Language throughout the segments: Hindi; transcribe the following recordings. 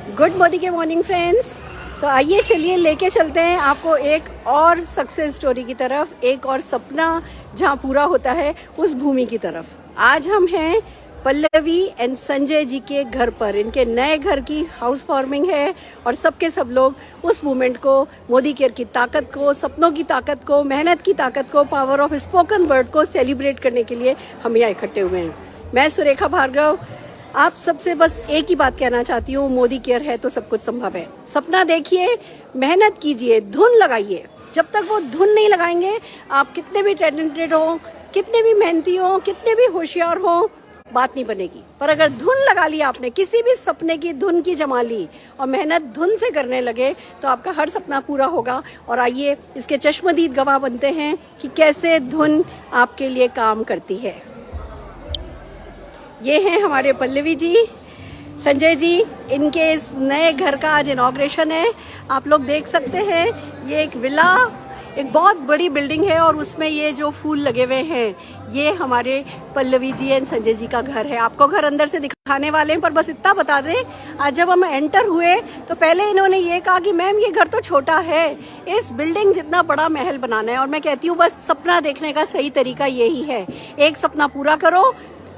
गुड मोदी के मॉर्निंग फ्रेंड्स। तो आइए चलिए लेके चलते हैं आपको एक और सक्सेस स्टोरी की तरफ, एक और सपना जहां पूरा होता है उस भूमि की तरफ। आज हम हैं पल्लवी एंड संजय जी के घर पर। इनके नए घर की हाउस वार्मिंग है और सबके सब लोग उस मूवमेंट को, मोदी केयर की ताकत को, सपनों की ताकत को, मेहनत की ताकत को, पावर ऑफ स्पोकन वर्ड को सेलिब्रेट करने के लिए हम यहाँ इकट्ठे हुए हैं। मैं सुरेखा भार्गव आप सबसे बस एक ही बात कहना चाहती हूँ, मोदी केयर है तो सब कुछ संभव है। सपना देखिए, मेहनत कीजिए, धुन लगाइए। जब तक वो धुन नहीं लगाएंगे, आप कितने भी टैलेंटेड हो, कितने भी मेहनती हो, कितने भी होशियार हो, बात नहीं बनेगी। पर अगर धुन लगा ली आपने, किसी भी सपने की धुन की जमा ली और मेहनत धुन से करने लगे, तो आपका हर सपना पूरा होगा। और आइए इसके चश्मदीद गवाह बनते हैं कि कैसे धुन आपके लिए काम करती है। ये हैं हमारे पल्लवी जी, संजय जी। इनके इस नए घर का आज इनॉग्रेशन है। आप लोग देख सकते हैं, ये एक विला, एक बहुत बड़ी बिल्डिंग है और उसमें ये जो फूल लगे हुए हैं, ये हमारे पल्लवी जी एंड संजय जी का घर है। आपको घर अंदर से दिखाने वाले हैं, पर बस इतना बता दें, आज जब हम एंटर हुए तो पहले इन्होंने ये कहा कि मैम ये घर तो छोटा है, इस बिल्डिंग जितना बड़ा महल बनाना है। और मैं कहती हूँ बस सपना देखने का सही तरीका यही है, एक सपना पूरा करो,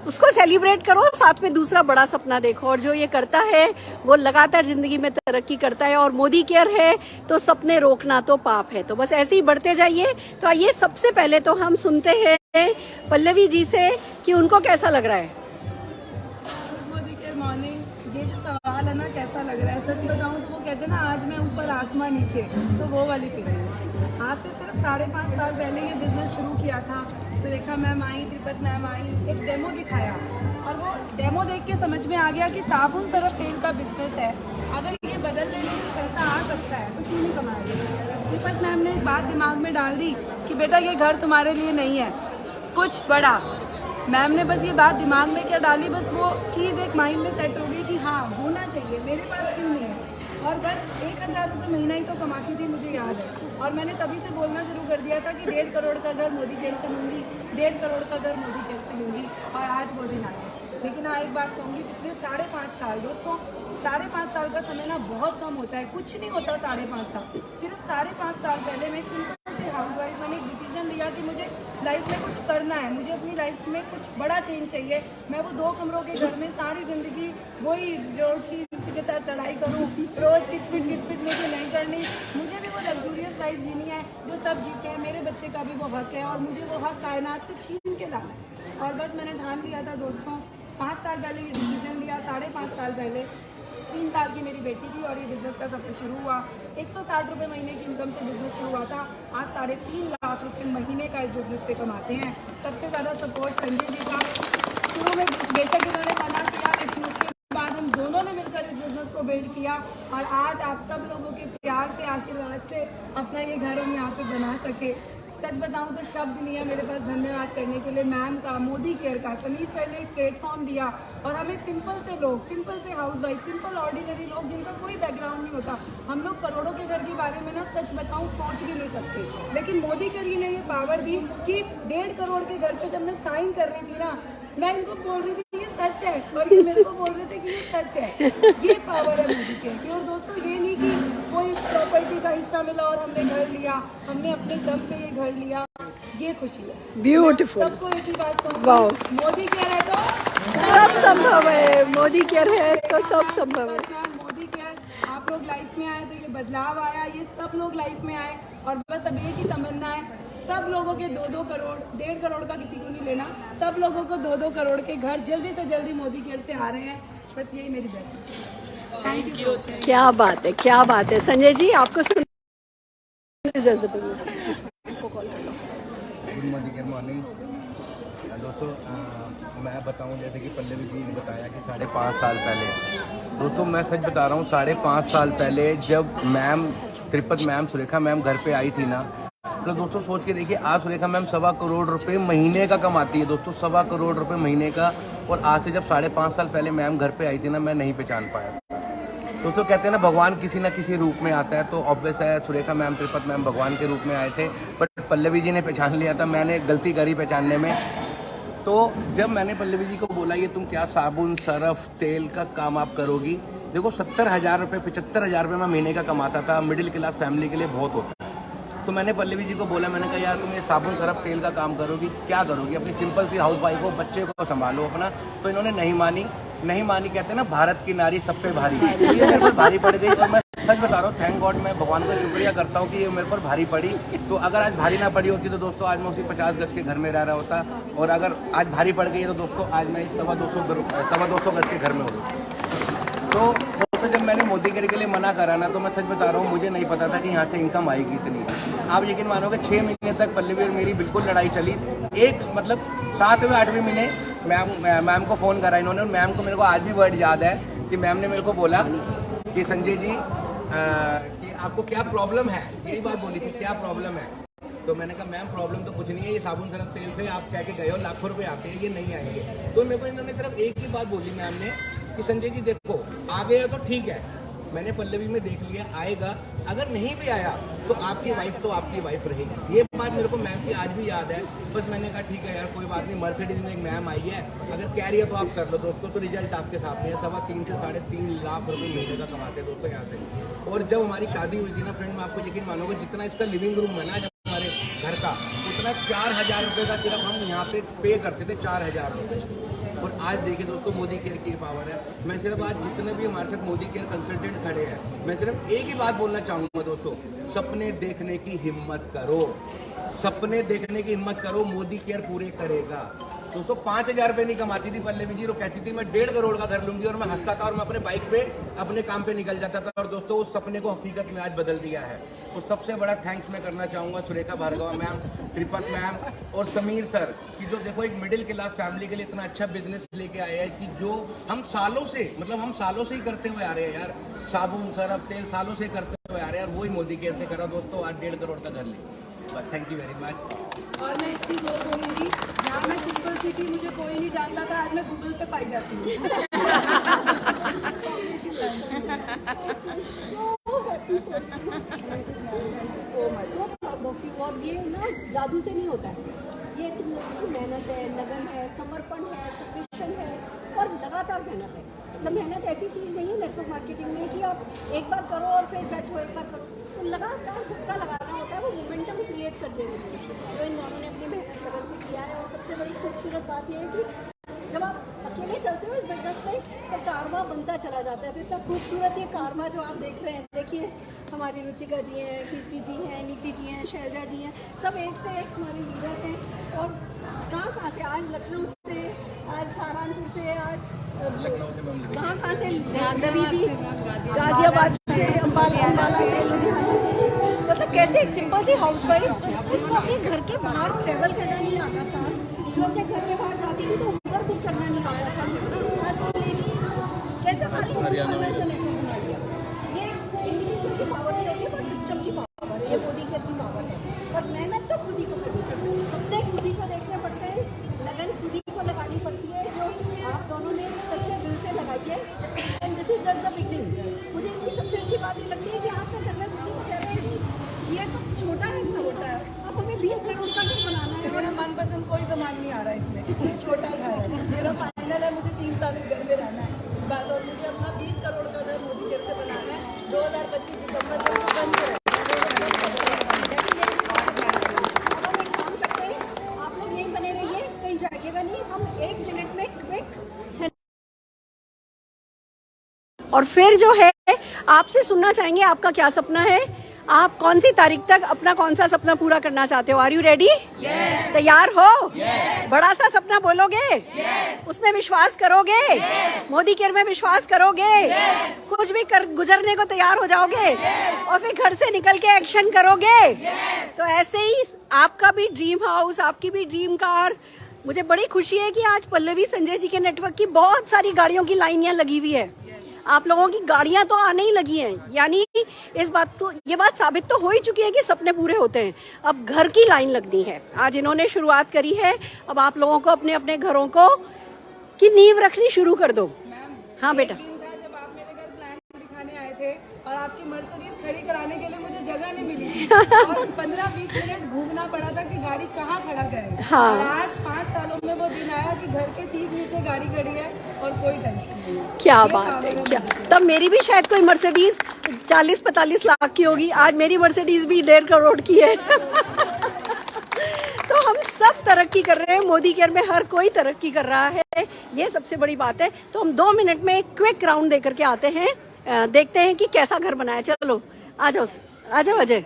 उसको सेलिब्रेट करो, साथ में दूसरा बड़ा सपना देखो। और जो ये करता है वो लगातार जिंदगी में तरक्की करता है। और मोदी केयर है तो सपने रोकना तो पाप है। तो बस ऐसे ही बढ़ते जाइए। तो आइए सबसे पहले तो हम सुनते हैं पल्लवी जी से कि उनको कैसा लग रहा है। मोदी केयर मॉर्निंग, ये जो सवाल है ना, कैसा लग रहा है, सच बताऊं तो वो कहते हैं ना, आज मैं ऊपर आसमान नीचे, तो वो वाली फीलिंग। आज से सिर्फ 5.5 साल पहले ये बिजनेस शुरू किया था। सुरेखा मैम आई, त्रिपत मैम आई, एक डेमो दिखाया और वो डेमो देख के समझ में आ गया कि साबुन सरफ तेल का बिजनेस है, अगर ये बदल लेने से पैसा आ सकता है तो क्यों नहीं कमाएंगे। त्रिपत मैम ने एक बात दिमाग में डाल दी कि बेटा ये घर तुम्हारे लिए नहीं है, कुछ बड़ा। मैम ने बस ये बात दिमाग में क्या डाली, बस वो चीज़ एक माइंड में सेट हो गई कि हाँ होना चाहिए, मेरे पास क्यों नहीं है। और बस 1000 रुपये महीना ही तो कमाती थी, मुझे याद है। और मैंने तभी से बोलना शुरू कर दिया था कि 1.5 करोड़ का घर मोदी केयर से लूँगी, 1.5 करोड़ का घर मोदी केयर से लूँगी। और आज वो दिन आया। लेकिन हाँ, एक बात कहूँगी, पिछले 5.5 साल, दोस्तों 5.5 साल का समय ना बहुत कम होता है, कुछ नहीं होता 5.5 साल। सिर्फ 5.5 साल पहले मैं सिंपल से हाउस वाइफ, मैंने एक डिसीजन लिया कि मुझे लाइफ में कुछ करना है, मुझे अपनी लाइफ में कुछ बड़ा चेंज चाहिए। मैं वो 2 कमरों के घर में सारी ज़िंदगी वही रोज़ की के साथ लड़ाई करूँ, रोज़ किचपिट मुझे नहीं करनी। मुझे भी वो लग्जूरियस लाइफ जीनी है जो सब जीते हैं, मेरे बच्चे का भी वो हक है और मुझे वो हक कायनात से छीन के लाना है। और बस मैंने ठान लिया था दोस्तों, 5 साल पहले ये डिसीजन लिया। 5.5 साल पहले 3 साल की मेरी बेटी थी और ये बिज़नेस का सफ़र शुरू हुआ। 160 रुपये महीने की इनकम से बिज़नेस शुरू हुआ था, आज 3.5 लाख रुपये महीने का इस बिज़नेस से कमाते हैं। सबसे ज़्यादा सपोर्ट संजय जी का। शुरू में बेशक इन्होंने मना किया, लेकिन उसके बाद हम दोनों ने मिलकर इस बिज़नेस को बिल्ड किया और आज आप सब लोगों के प्यार से, आशीर्वाद से अपना ये घर हम यहाँ पे बना सके। सच बताऊं तो शब्द नहीं है मेरे पास धन्यवाद करने के लिए मैम का, मोदी केयर का। समीर सर ने एक प्लेटफॉर्म दिया और हम एक सिंपल से लोग, सिंपल से हाउस वाइफ, सिंपल ऑर्डिनरी लोग जिनका कोई बैकग्राउंड नहीं होता, हम लोग करोड़ों के घर के बारे में ना सच बताऊं सोच भी नहीं सकते। लेकिन मोदी केयर ने ये पावर दी कि 1.5 करोड़ के घर पे जब मैं साइन कर रही थी ना, मैं इनको बोल रही थी ये सच है और ये मेरे को बोल रहे थे कि ये सच है। ये पावर है मोदी केयर की। और दोस्तों ये नहीं कि कोई प्रॉपर्टी का हिस्सा मिला और हमने घर लिया, हमने अपने दम पे ये घर लिया, ये खुशी है। ब्यूटीफुल। सबको एक ही बात कहूँगी, मोदी केयर है तो सब संभव है, मोदी केयर है तो सब संभव है। मोदी केयर, आप लोग लाइफ में आए तो ये बदलाव आया, ये सब लोग लाइफ में आए। और बस अब एक ही तमन्ना है, सब लोगों के 2-2 करोड़, 1.5 करोड़ का किसी को नहीं लेना, सब लोगों को 2-2 करोड़ के घर जल्दी से जल्दी मोदी केयर से आ रहे हैं। बस यही मेरी बेस्ट। Thank you. क्या बात है, क्या बात है। संजय जी आपको मोदी केयर मॉर्निंग। दोस्तों मैं बताऊं, जैसे कि पल्लवी जी ने बताया कि 5.5 साल पहले, दोस्तों मैं सच बता रहा हूँ, 5.5 साल पहले जब मैम, त्रिपत मैम, सुरेखा मैम घर पे आई थी ना, तो दोस्तों सोच के देखिए, आज सुरेखा मैम 1.25 करोड़ रुपए महीने का कमाती है। दोस्तों 1.25 करोड़ रुपए महीने का। और आज से जब 5.5 साल पहले मैम घर पे आई थी ना, मैं नहीं पहचान पाया। दोस्तों कहते हैं ना, भगवान किसी ना किसी रूप में आता है, तो ऑब्वियस है सुरेखा मैम, त्रिपत मैम भगवान के रूप में आए थे, बट पल्लवी जी ने पहचान लिया था। मैंने गलती करी पहचानने में। तो जब मैंने पल्लवी जी को बोला ये तुम क्या साबुन सरफ तेल का काम आप करोगी, देखो 70,000 रुपये 75,000 रुपये मैं महीने का कमाता था, मिडिल क्लास फैमिली के लिए बहुत होता है। तो मैंने पल्लवी जी को बोला, मैंने कहा यार तुम ये साबुन सरफ तेल का काम करोगी, क्या करोगी, अपनी सिंपल सी हाउस वाइफ हो, बच्चे को संभालो अपना। तो इन्होंने नहीं मानी कहते हैं ना, भारत की नारी सब पे भारी। तो ये मेरे पर भारी पड़ गई और मैं सच बता रहा हूँ, थैंक गॉड, मैं भगवान का शुक्रिया करता हूँ कि ये मेरे पर भारी पड़ी। तो अगर आज भारी ना पड़ी होती तो दोस्तों आज मैं उसी 50 गज के घर में रह रहा होता, और अगर आज भारी पड़ गई तो दोस्तों आज मैं 250 गज के घर में होता। तो जब मैंने मोदी केयर के लिए मना करा ना, तो मैं सच बता रहा हूँ, मुझे नहीं पता था कि यहाँ से इनकम आएगी इतनी। आप यकीन मानोगे 6 महीने तक पल्लवी और मेरी बिल्कुल लड़ाई चली। एक मतलब 7वें 8वें महीने मैम को फ़ोन करा इन्होंने, और मैम को मेरे को आज भी वर्ड याद है कि मैम ने मेरे को बोला कि संजय जी कि आपको क्या प्रॉब्लम है, यही बात बोली थी, क्या प्रॉब्लम है। तो मैंने कहा मैम प्रॉब्लम तो कुछ नहीं है, ये साबुन सरफ तेल से आप कह के गए हो लाखों रुपए आते हैं, ये नहीं आएंगे। तो मेरे को इन्होंने सिर्फ एक ही बात बोली मैम ने कि संजय जी देखो आ गया तो ठीक है, मैंने पल्लवी में देख लिया आएगा, अगर नहीं भी आया तो आपकी वाइफ तो आपकी वाइफ रहेगी। ये बात मेरे को मैम की आज भी याद है। बस मैंने कहा ठीक है यार कोई बात नहीं, मर्सिडीज में एक मैम आई है, अगर कह रही है तो आप कर लो दोस्तों। तो रिजल्ट आपके सामने है, 3.25 से 3.5 लाख रुपए महीने का कमाते हैं दोस्तों यहाँ से। और जब हमारी शादी हुई थी ना फ्रेंड, मैं आपको यकीन मानोगे, जितना इसका लिविंग रूम है ना हमारे घर का, उतना 4,000 रुपये का सिर्फ हम यहाँ पे पे करते थे, 4,000 रुपये। और आज देखिए दोस्तों मोदी केयर की पावर है। मैं सिर्फ आज जितने भी हमारे साथ मोदी केयर कंसल्टेंट खड़े हैं, मैं सिर्फ एक ही बात बोलना चाहूँगा दोस्तों, सपने देखने की हिम्मत करो, सपने देखने की हिम्मत करो, मोदी केयर पूरे करेगा। दोस्तों 5,000 रुपये नहीं कमाती थी पल्लवी जी, वो कहती थी मैं 1.5 करोड़ का घर लूंगी, और मैं हंसता था और मैं अपने बाइक पे अपने काम पे निकल जाता था। और दोस्तों उस सपने को हकीकत में आज बदल दिया है। तो सबसे बड़ा थैंक्स मैं करना चाहूँगा सुरेखा भार्गव मैम, त्रिपत मैम और समीर सर कि जो देखो एक मिडिल क्लास फैमिली के लिए इतना अच्छा बिजनेस लेके आए हैं कि जो हम सालों से ही करते हुए आ रहे हैं यार, साबुन सरफ तेल सालों से करते हुए आ रहे हैं, और वही मोदी केयर से करा दोस्तों, आज 1.5 करोड़ का घर ले। Thank you very much. और मैं एक चीज़ और बोलूँगी, जहाँ मैं सिंपल सी थी, मुझे कोई नहीं जानता था, आज मैं गूगल पे पाई जाती हूँ। और ये ना जादू से नहीं होता है, ये तुम लोगों की मेहनत है, लगन है, समर्पण है, सब्मिशन है और लगातार मेहनत है। मतलब मेहनत ऐसी चीज़ नहीं है नेटवर्क मार्केटिंग में कि आप एक बार करो और फिर बैठो, एक बार करो, तो लगातार धक्का लगाना होता है, वो मोमेंटम क्रिएट कर देने के लिए। तो इन दोनों ने अपनी मेहनत लगन से किया है। और सबसे बड़ी खूबसूरत बात यह है कि जब आप अकेले चलते हो इस बिजनेस में तो कारवा बनता चला जाता है। तो इतना खूबसूरत ये कारवा जो आप देख रहे हैं, देखिए हमारी रुचिका जी हैं, कीर्ति जी हैं, नीति जी हैं, शैलजा जी हैं, सब एक से एक हमारे लीडर हैं। और कहाँ से, आज लखनऊ से, आज सहारनपुर से, आज कहाँ से, रवि जी गाजियाबाद से, अम्बाला से, लुधियाना से। मतलब कैसे एक सिंपल सी हाउसवाइफ जिसको अपने घर के बाहर ट्रेवल करना नहीं आता था, जो अपने घर के बाहर जाती थी तो ऊबर बुक करना नहीं आता था, आज वो लेडी कैसे सारी इंडिविजुअल बना लिया। ये इंडिविजुअल की पावर नहीं होती है, पर सिस्टम की पावर है, ये मोदी केयर की पावर है। और मेहनत तो खुद ही को करनी पड़ती है, सपने खुद ही को देखने पड़ते हैं, लगन खुद ही को लगानी पड़ती है, जो आप दोनों ने सच्चे दिल से लगाई है। And this is just the beginning. मुझे इनकी सबसे अच्छी बात ये लगती है कि आप घर में किसी को कह रहे हैं कि ये तो छोटा है, छोटा है, अब हमें 20 करोड़ का क्यों बनाना है। मेरा मनपसंद कोई सामान नहीं आ रहा है इसमें, छोटा घर है, मेरा फाइनल है, मुझे 3 साल इस घर में रहना है बस। और मुझे अपना 20 करोड़ का घर मोदी केयर से बनाना है 2025 दिसंबर तक बंद है। आप लोग यहीं बने रहिए, कहीं जाइएगा नहीं, हम 1 मिनट में क्विक। और फिर जो है आपसे सुनना चाहेंगे आपका क्या सपना है, आप कौन सी तारीख तक अपना कौन सा सपना पूरा करना चाहते हो। Are you ready? तैयार हो? बड़ा सा सपना बोलोगे? उसमें विश्वास करोगे? मोदी केयर में विश्वास करोगे? कुछ भी कर गुजरने को तैयार हो जाओगे और फिर घर से निकल के एक्शन करोगे। तो ऐसे ही आपका भी ड्रीम हाउस, आपकी भी ड्रीम कार। मुझे बड़ी खुशी है कि आज पल्लवी संजय जी के नेटवर्क की बहुत सारी गाड़ियों की लाइन यहाँ लगी हुई है। आप लोगों की गाड़ियां तो आने ही लगी हैं, यानी ये बात साबित तो हो ही चुकी है कि सपने पूरे होते हैं। अब घर की लाइन लगनी है। आज इन्होंने शुरुआत करी है, अब आप लोगों को अपने अपने घरों को की नींव रखनी शुरू कर दो। हाँ बेटा, जब आप मेरे घर प्लान दिखाने आए थे और आपकी मर्सिडीज खड़ी कराने के लिए मुझे जगह नहीं मिली थी और 15-20 मिनट घूमना पड़ा था कि गाड़ी कहाँ खड़ा करें। हाँ। और आज 5 सालों में वो दिन आया कि घर के ठीक नीचे गाड़ी खड़ी है और कोई टेंशन नहीं है। क्या ये बात पावर है, है क्या मोदी की। तब मेरी भी शायद कोई मर्सिडीज 40-45 लाख की होगी, आज मेरी मर्सिडीज भी 1.5 करोड़ की है। तो हम सब तरक्की कर रहे हैं, मोदी केयर में हर कोई तरक्की कर रहा है, ये सबसे बड़ी बात है। तो हम 2 मिनट में एक क्विक राउंड देकर के आते हैं, देखते हैं कि कैसा घर बनाया। चलो आ जाओ अजय।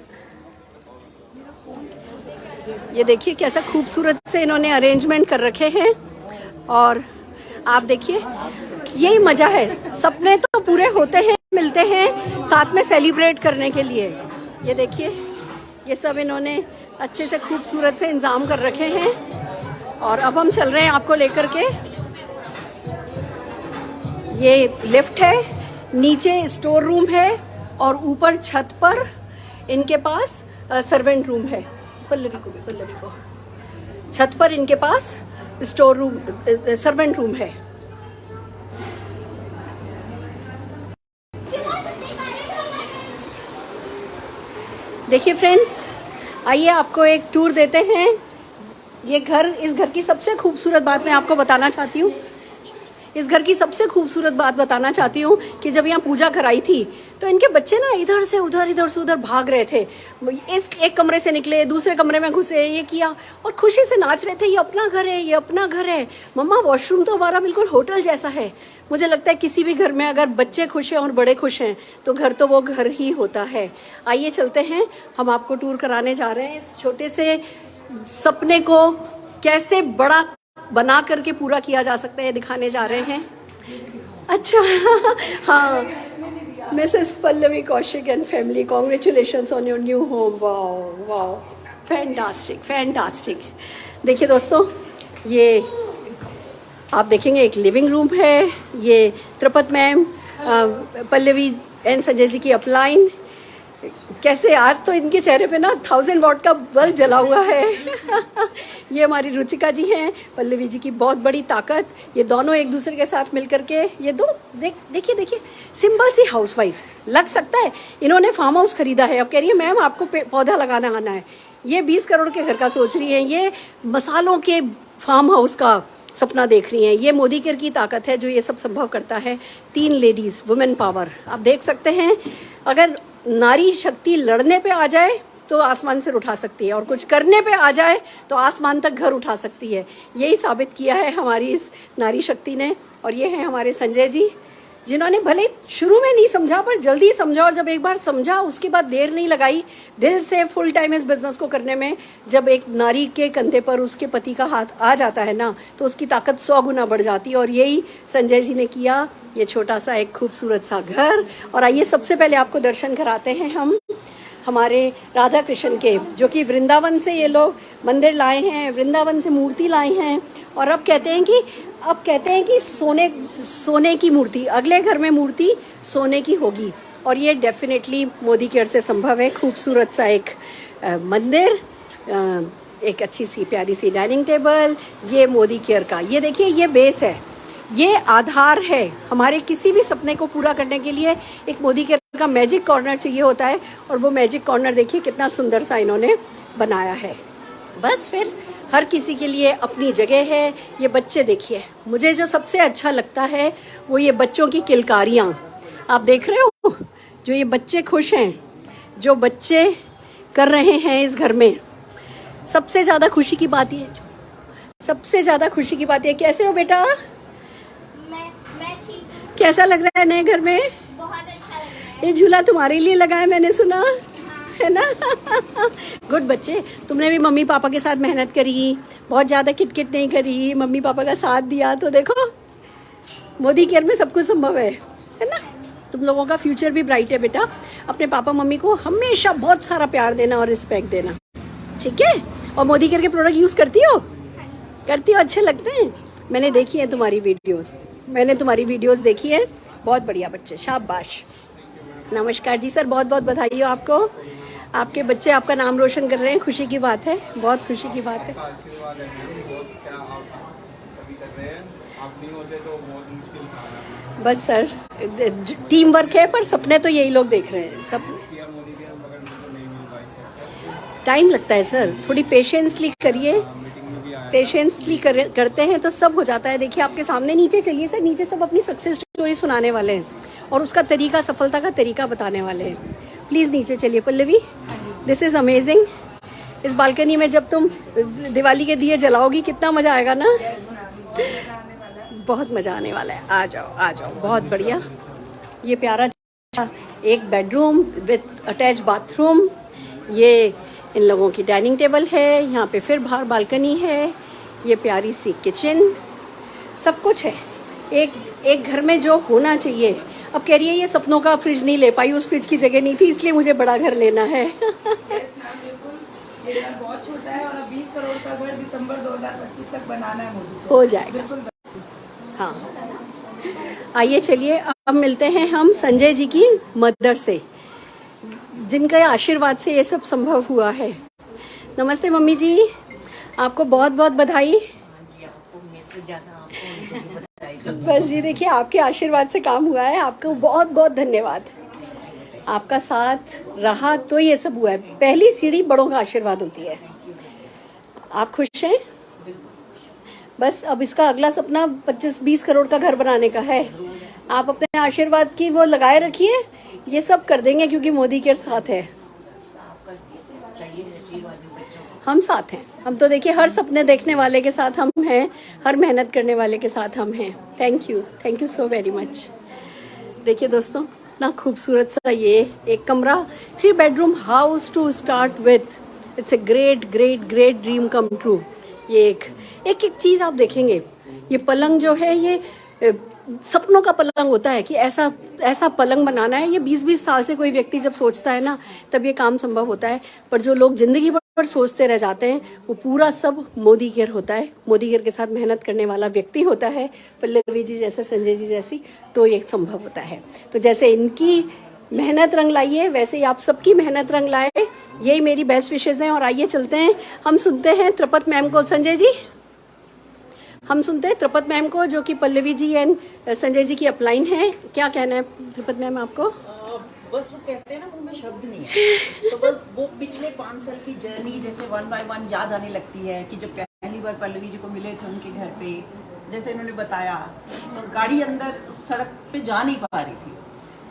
ये देखिए कैसा खूबसूरत से इन्होंने अरेंजमेंट कर रखे हैं और आप देखिए यही मजा है। सपने तो पूरे होते हैं, मिलते हैं साथ में सेलिब्रेट करने के लिए। ये देखिए ये सब इन्होंने अच्छे से खूबसूरत से इंतजाम कर रखे हैं और अब हम चल रहे हैं आपको लेकर के। ये लिफ्ट है, नीचे स्टोर रूम है और ऊपर छत पर इनके पास सर्वेंट रूम है। पल्लवी को छत पर इनके पास स्टोर रूम सर्वेंट रूम है। देखिए फ्रेंड्स, आइए आपको एक टूर देते हैं। ये घर, इस घर की सबसे खूबसूरत बात मैं आपको बताना चाहती हूँ। इस घर की सबसे खूबसूरत बात बताना चाहती हूँ कि जब यहाँ पूजा कराई थी तो इनके बच्चे ना इधर से उधर भाग रहे थे। इस एक कमरे से निकले, दूसरे कमरे में घुसे, ये किया और खुशी से नाच रहे थे, ये अपना घर है, ये अपना घर है। मम्मा वॉशरूम तो हमारा बिल्कुल होटल जैसा है। मुझे लगता है किसी भी घर में अगर बच्चे खुश हैं और बड़े खुश हैं तो घर तो वो घर ही होता है। आइए चलते हैं, हम आपको टूर कराने जा रहे हैं। इस छोटे से सपने को कैसे बड़ा बना करके पूरा किया जा सकता है दिखाने जा रहे हैं। अच्छा हाँ, Mrs Pallavi Kaushik and family, congratulations on your new home. Wow wow, fantastic. देखिए दोस्तों, ये आप देखेंगे एक लिविंग रूम है। ये त्रिपत मैम, पल्लवी एंड संजय जी की अपलाइन। कैसे आज तो इनके चेहरे पे ना 1000 वॉट का बल्ब जला हुआ है। ये हमारी रुचिका जी हैं, पल्लवी जी की बहुत बड़ी ताकत। ये दोनों एक दूसरे के साथ मिलकर के, ये दो देखिए सिंपल सी हाउसवाइफ लग सकता है। इन्होंने फार्म हाउस खरीदा है, अब कह रही है मैम आपको पौधा लगाना आना है। ये 20 करोड़ के घर का सोच रही है, ये मसालों के फार्म हाउस का सपना देख रही हैं। ये मोदी केयर की ताकत है जो ये सब संभव करता है। 3 लेडीज, वुमेन पावर, आप देख सकते हैं। अगर नारी शक्ति लड़ने पे आ जाए तो आसमान से उठा सकती है और कुछ करने पे आ जाए तो आसमान तक घर उठा सकती है। यही साबित किया है हमारी इस नारी शक्ति ने। और ये हैं हमारे संजय जी, जिन्होंने भले शुरू में नहीं समझा पर जल्दी समझा, और जब एक बार समझा उसके बाद देर नहीं लगाई, दिल से फुल टाइम इस बिजनेस को करने में। जब एक नारी के कंधे पर उसके पति का हाथ आ जाता है ना तो उसकी ताकत 100 गुना बढ़ जाती है। और यही संजय जी ने किया, ये छोटा सा एक खूबसूरत सा घर। और आइए सबसे पहले आपको दर्शन कराते हैं हम हमारे राधा कृष्ण के, जो कि वृंदावन से ये लोग मंदिर लाए हैं, वृंदावन से मूर्ति लाए हैं। और अब कहते हैं कि सोने की मूर्ति, अगले घर में मूर्ति सोने की होगी। और ये डेफिनेटली मोदी केयर से संभव है। खूबसूरत सा एक मंदिर, एक अच्छी सी प्यारी सी डाइनिंग टेबल, ये मोदी केयर का। ये देखिए ये बेस है, ये आधार है हमारे किसी भी सपने को पूरा करने के लिए। एक मोदी केयर का मैजिक कॉर्नर चाहिए होता है और वो मैजिक कॉर्नर देखिए कितना सुंदर सा इन्होंने बनाया है। बस फिर हर किसी के लिए अपनी जगह है। ये बच्चे देखिए, मुझे जो सबसे अच्छा लगता है वो ये बच्चों की किलकारियाँ आप देख रहे हो। जो ये बच्चे खुश हैं, जो बच्चे कर रहे हैं इस घर में, सबसे ज़्यादा खुशी की बात ये, सबसे ज़्यादा खुशी की बात ये। कैसे हो बेटा? मैं ठीक हूँ। कैसा लग रहा है नए घर में? बहुत अच्छा लग रहा है। ये झूला तुम्हारे लिए लगा है मैंने सुना है ना। गुड बच्चे, तुमने भी मम्मी पापा के साथ मेहनत करी, बहुत ज़्यादा किटकिट नहीं करी, मम्मी पापा का साथ दिया। तो देखो मोदी केयर में सब कुछ संभव है ना। तुम लोगों का फ्यूचर भी ब्राइट है बेटा। अपने पापा मम्मी को हमेशा बहुत सारा प्यार देना और रिस्पेक्ट देना, ठीक है? और मोदी केयर के प्रोडक्ट यूज़ करती हो? अच्छे लगते हैं? मैंने देखी है तुम्हारी वीडियोस, देखी है। बहुत बढ़िया बच्चे, शाबाश। नमस्कार जी सर, बहुत बहुत बधाई हो आपको। आपके बच्चे आपका नाम रोशन कर रहे हैं, खुशी की बात है, बहुत खुशी की बात है। बस सर, टीम वर्क है, पर सपने तो यही लोग देख रहे हैं। सब टाइम लगता है सर, थोड़ी पेशेंसली करिए, पेशेंसली करते हैं तो सब हो जाता है। देखिए आपके सामने, नीचे चलिए सर, नीचे सब अपनी सक्सेस स्टोरी सुनाने वाले हैं और उसका तरीका, सफलता का तरीका बताने वाले हैं। प्लीज़ नीचे चलिए पल्लवी, दिस इज़ अमेजिंग। इस बालकनी में जब तुम दिवाली के दिए जलाओगी कितना मज़ा आएगा ना, बहुत मज़ा आने वाला है। आ जाओ आ जाओ, बहुत बढ़िया। ये प्यारा एक बेडरूम विथ अटैच बाथरूम, ये इन लोगों की डाइनिंग टेबल है, यहाँ पे फिर बाहर बालकनी है, ये प्यारी सी किचन, सब कुछ है एक घर में जो होना चाहिए। अब कह रही है ये सपनों का फ्रिज नहीं ले पाई, उस फ्रिज की जगह नहीं थी, इसलिए मुझे बड़ा घर लेना है। ये घर बहुत छोटा है और अब 20 करोड़ का घर दिसंबर 2025 तक बनाना है मोदी को। हो जाएगा, बिल्कुल। हाँ। आइए चलिए अब मिलते हैं हम संजय जी की मदर से, जिनके आशीर्वाद से ये सब संभव हुआ है। नमस्ते मम्मी जी, आपको बहुत बहुत बधाई। बस जी देखिए, आपके आशीर्वाद से काम हुआ है, आपको बहुत बहुत धन्यवाद। आपका साथ रहा तो ये सब हुआ है। पहली सीढ़ी बड़ों का आशीर्वाद होती है। आप खुश हैं? बस अब इसका अगला सपना 25-20 करोड़ का घर बनाने का है। आप अपने आशीर्वाद की वो लगाए रखिए, ये सब कर देंगे क्योंकि मोदी के साथ है। हम साथ हैं, हम तो देखिए हर सपने देखने वाले के साथ हम हैं, हर मेहनत करने वाले के साथ हम हैं। Thank you so very much. देखिए दोस्तों, ना खूबसूरत सा ये एक कमरा, 3 bedroom house to start with. It's a great great great dream come true. ये एक चीज़ आप देखेंगे, ये पलंग जो है ये सपनों का पलंग होता है कि ऐसा पलंग बनाना है। ये 20-20 साल से कोई व्यक्ति जब सोचता है ना, तब ये काम संभव होता है। पर जो लोग जिंदगी भर सोचते रह जाते हैं, वो पूरा सब मोदी केयर होता है। मोदी केयर के साथ मेहनत करने वाला व्यक्ति होता है, पल्लवी जी जैसे, संजय जी जैसी, तो ये संभव होता है। तो जैसे इनकी मेहनत रंग लाई है, वैसे ही आप सबकी मेहनत रंग लाए, यही मेरी बेस्ट विशेष हैं। और आइए चलते हैं, हम सुनते हैं त्रिपत मैम को। संजय जी, हम सुनते हैं त्रिपत मैम को, जो कि पल्लवी जी एंड संजय जी की अपलाइन है। क्या कहना है त्रिपत मैम आपको? बस वो कहते हैं ना, मुंह में शब्द नहीं है। तो बस वो पिछले 5 साल की जर्नी जैसे 1 by 1 याद आने लगती है कि जब पहली बार पल्लवी जी को मिले थे उनके घर पे, जैसे इन्होंने बताया, तो गाड़ी अंदर सड़क पे जा नहीं पा रही थी।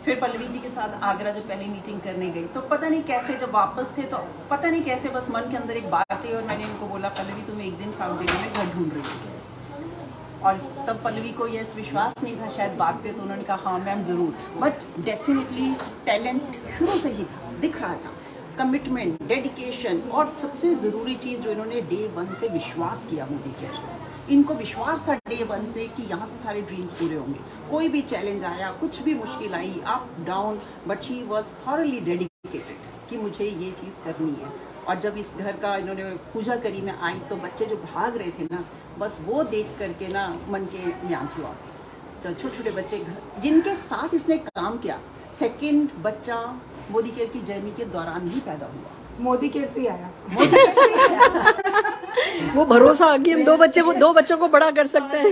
फिर पल्लवी जी के साथ आगरा जब पहली मीटिंग करने गई, तो पता नहीं कैसे जब वापस थे, तो पता नहीं कैसे बस मन के अंदर एक बात आई और मैंने उनको बोला, पल्लवी तुम एक दिन साउथ इंडिया में घर ढूंढ रही थी। और तब पल्लवी को ये विश्वास नहीं था शायद बात पे, तो उन्होंने कहा हाँ मैम ज़रूर। बट डेफिनेटली टैलेंट शुरू से ही था, दिख रहा था, कमिटमेंट, डेडिकेशन, और सबसे ज़रूरी चीज़ जो इन्होंने डे 1 से विश्वास किया मोदी केयर। इनको विश्वास था डे 1 से कि यहाँ से सारे ड्रीम्स पूरे होंगे। कोई भी चैलेंज आया, कुछ भी मुश्किल आई, up down, but she was thoroughly dedicated कि मुझे ये चीज़ करनी है। और जब इस घर का इन्होंने पूजा करी, मैं आई तो बच्चे जो भाग रहे थे ना, बस वो देख करके ना मन के में आंसू आ गए। तो छोटे छोटे बच्चे घर जिनके साथ इसने काम किया, सेकंड बच्चा मोदी केयर की जर्नी के दौरान ही पैदा हुआ। मोदी केयर से आया। वो भरोसा आ गया, हम 2 बच्चों को बड़ा कर सकते हैं।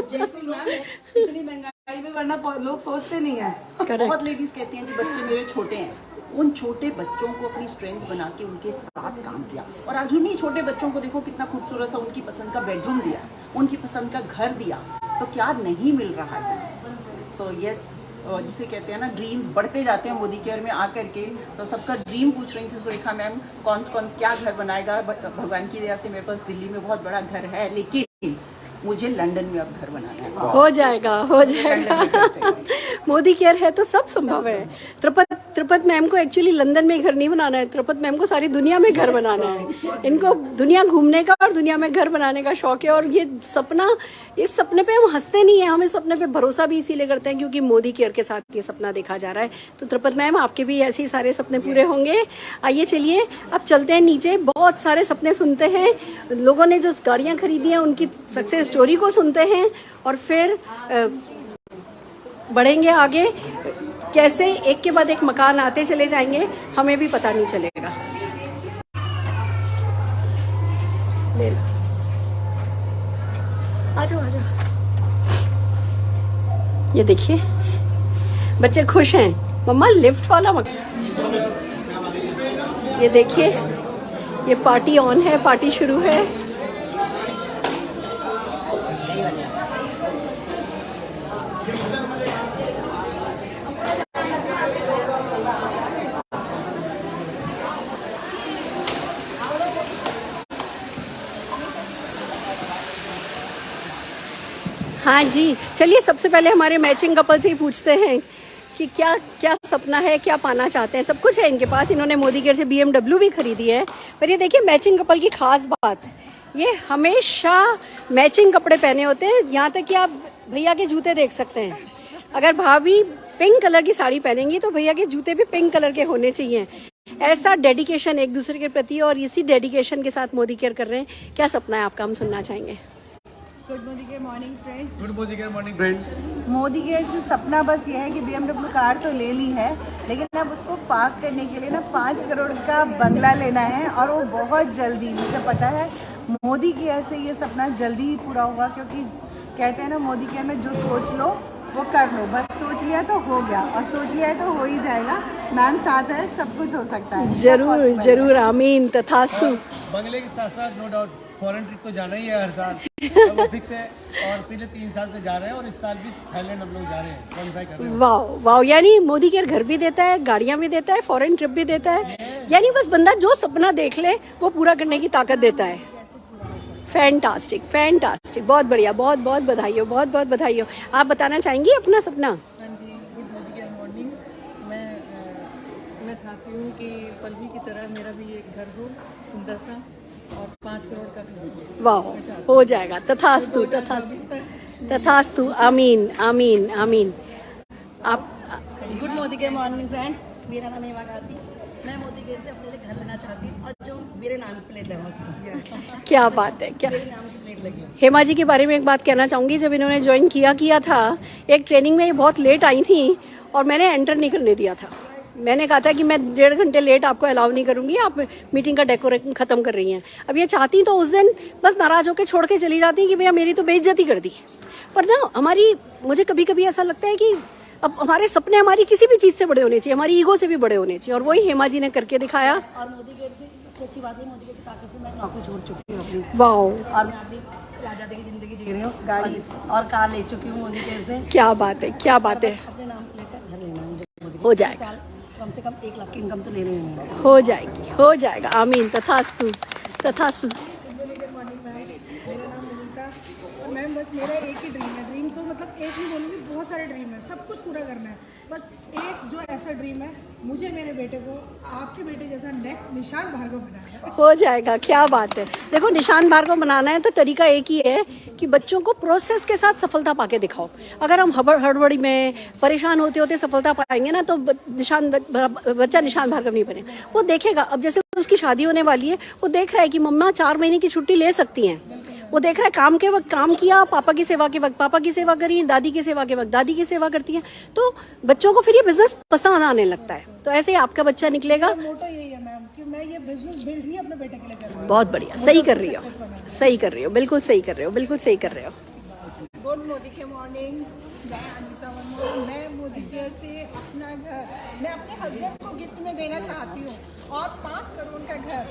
जैसे मैम इतनी महंगाई में, वरना लोग सोचते नहीं है। बहुत लेडीज कहती हैं जी बच्चे मेरे छोटे हैं। उन छोटे बच्चों को अपनी स्ट्रेंथ बना के उनके साथ काम किया, और आज उन्हीं छोटे बच्चों को देखो कितना खूबसूरत सा उनकी पसंद का बेडरूम दिया, उनकी पसंद का घर दिया, तो क्या नहीं मिल रहा है। सो यस, जिसे कहते हैं ना ड्रीम्स बढ़ते जाते हैं मोदी केयर में आकर के। तो सबका ड्रीम पूछ रही थी सुरेखा मैम, कौन कौन क्या घर बनाएगा। भगवान की दया से मेरे पास दिल्ली में बहुत बड़ा घर है, लेकिन मुझे लंदन में अब घर बनाना है। हो जाएगा। मोदी केयर है तो सब संभव है। त्रिपत मैम को एक्चुअली लंदन में घर नहीं बनाना है, त्रिपत मैम को सारी दुनिया में घर बनाना है। इनको दुनिया घूमने का और दुनिया में घर बनाने का शौक है। और ये सपना, इस सपने पे हम हंसते नहीं है, हम इस सपने पे भरोसा भी इसीलिए करते हैं क्योंकि मोदी केयर के साथ ये सपना देखा जा रहा है। तो त्रिपत मैम, आपके भी ऐसे ही सारे सपने पूरे होंगे। आइए चलिए अब चलते हैं नीचे, बहुत सारे सपने सुनते हैं। लोगों ने जो गाड़ियाँ खरीदी हैं उनकी सक्सेस स्टोरी को सुनते हैं, और फिर बढ़ेंगे आगे। कैसे एक के बाद एक मकान आते चले जाएंगे, हमें भी पता नहीं चलेगा। ले लो, आ जाओ। ये देखिए बच्चे खुश हैं, मम्मा लिफ्ट वाला मत। ये देखिए ये पार्टी ऑन है, पार्टी शुरू है। हाँ जी, चलिए सबसे पहले हमारे मैचिंग कपल से ही पूछते हैं कि क्या क्या सपना है, क्या पाना चाहते हैं। सब कुछ है इनके पास, इन्होंने मोदी केयर से BMW भी खरीदी है। पर ये देखिए मैचिंग कपल की खास बात, ये हमेशा मैचिंग कपड़े पहने होते हैं। यहाँ तक कि आप भैया के जूते देख सकते हैं, अगर भाभी पिंक कलर की साड़ी पहनेंगी तो भैया के जूते भी पिंक कलर के होने चाहिए। ऐसा डेडिकेशन एक दूसरे के प्रति, और इसी डेडिकेशन के साथ मोदी केयर कर रहे हैं। क्या सपना है आपका, हम सुनना चाहेंगे। Good Modi care morning friends. Good Modi care morning friends. Modi care से सपना बस ये है कि BMW कार तो ले ली है, लेकिन अब उसको पार्क करने के लिए ना 5 करोड़ का बंगला लेना है, और वो बहुत जल्दी। मुझे पता है मोदी केयर से ये सपना जल्दी ही पूरा होगा, क्योंकि कहते हैं ना मोदी केयर में जो सोच लो वो कर लो। बस सोच लिया तो हो गया, और सोच लिया है तो हो ही जाएगा। मैम साथ है, सब कुछ हो सकता है। जरूर जरूर, आमीन, तथास्तु। बंगले के साथ साथ नो डाउट फॉरेन ट्रिप तो जाना ही है हर साल, वो फिक्स है। और पिछले 3 साल से जा रहे हैं, और इस साल भी थाईलैंड हम लोग जा रहे हैं, क्वालिफाई कर रहे हैं। वाह वाह, यानी मोदी केयर घर भी देता है, गाड़ियां भी देता है, फॉरेन ट्रिप भी देता है। यानी बस बंदा जो सपना देख ले वो पूरा करने की ताकत देता है। फैंटास्टिक फैंटास्टिक, बहुत बढ़िया, बहुत बहुत बधाई हो, बहुत बहुत बधाई हो। आप बताना चाहेंगी अपना सपना? हाँ जी, गुड मोदी केयर मॉर्निंग। मैं चाहती हूँ कि पल्लवी की तरह मेरा भी एक घर हो सुंदर सा, और 5 करोड़ का भी। वाह, हो जाएगा। तथास्तु तथास्तु तथास्तु, आमीन आमीन आमीन। आप good Modi care morning friend, मेरा नाम हेमा गाती। मैं मोदी केयर से अपने लिए घर लेना चाहती हूँ, और जो मेरे नाम की प्लेट लगा। क्या बात है, क्या मेरे नाम की प्लेट लगी। हेमा जी के बारे में एक बात कहना चाहूँगी। जब इन्होंने ज्वाइन किया था एक ट्रेनिंग में, ये बहुत लेट आई थी और मैंने एंटर नहीं करने दिया था। मैंने कहा था कि मैं 1.5 घंटे लेट आपको अलाउ नहीं करूंगी, आप मीटिंग का डेकोरेशन खत्म कर रही हैं। अब ये चाहती तो उस दिन बस नाराज होकर छोड़ के चली जाती कि भैया मेरी तो बेइज्जती कर दी। पर ना मुझे कभी कभी ऐसा लगता है कि अब हमारे सपने हमारी किसी भी चीज़ से बड़े होने चाहिए, हमारी ईगो से भी बड़े होने चाहिए, और वही हेमा जी ने करके दिखाया। और मोदी केयर से सबसे अच्छी बात है, मोदी केयर की ताकत से मैं नौकरी छोड़ चुकी हूँ अपनी, वाह, और मैं अपनी आज़ादी की जिंदगी जी रही हूँ, गाड़ी और कार ले चुकी हूँ मोदी केयर से। क्या बात है, क्या बात है। अपने नाम पे लेकर घर लेना है मुझे मोदी हो केयर। जाएगा। साल कम से कम 1 लाख की इनकम तो ले रही हूँ। हो जाएगी, हो जाएगा, आमीन, तथास्तु तथास्तु। मैम बस मेरा एक ही ड्रीम है। ड्रीम तो मतलब एक नहीं बोलूँगी, बहुत सारे ड्रीम है, सब कुछ पूरा करना है। बस एक जो ऐसा ड्रीम है, मुझे मेरे बेटे को आपके बेटे जैसा नेक्स्ट निशान भार्गव बनाना है। हो जाएगा, क्या बात है। देखो निशान भार्गव बनाना है तो तरीका एक ही है कि बच्चों को प्रोसेस के साथ सफलता पाके दिखाओ। अगर हम हड़बड़ी में परेशान होते होते सफलता पाएंगे ना, तो बच्चा निशान भार्गव नहीं बने। वो देखेगा, अब जैसे उसकी शादी होने वाली है, वो देख रहा है कि मम्मा 4 महीने की छुट्टी ले सकती हैं। वो देख रहा है काम के वक्त काम किया, पापा की सेवा के वक्त पापा की सेवा करी, दादी की सेवा के वक्त दादी की सेवा करती है। तो बच्चों को फिर ये बिजनेस पसंद आने लगता है। तो ऐसे ही आपका बच्चा निकलेगा। मोटो यही है मैम कि मैं ये बिजनेस बिल्ड ही अपने बेटे के लिए कर रही हूँ। बहुत बढ़िया, सही कर रही हो, सही कर रही हो, बिल्कुल सही कर रहे हो, बिल्कुल सही कर रहे हो। गुड मोदी केयर मॉर्निंग, मैं अनीता वर्मा। मैं मोदी केयर से अपना घर मैं अपने हस्बैंड को गिफ्ट में देना चाहती हूँ, और 5 करोड़ का घर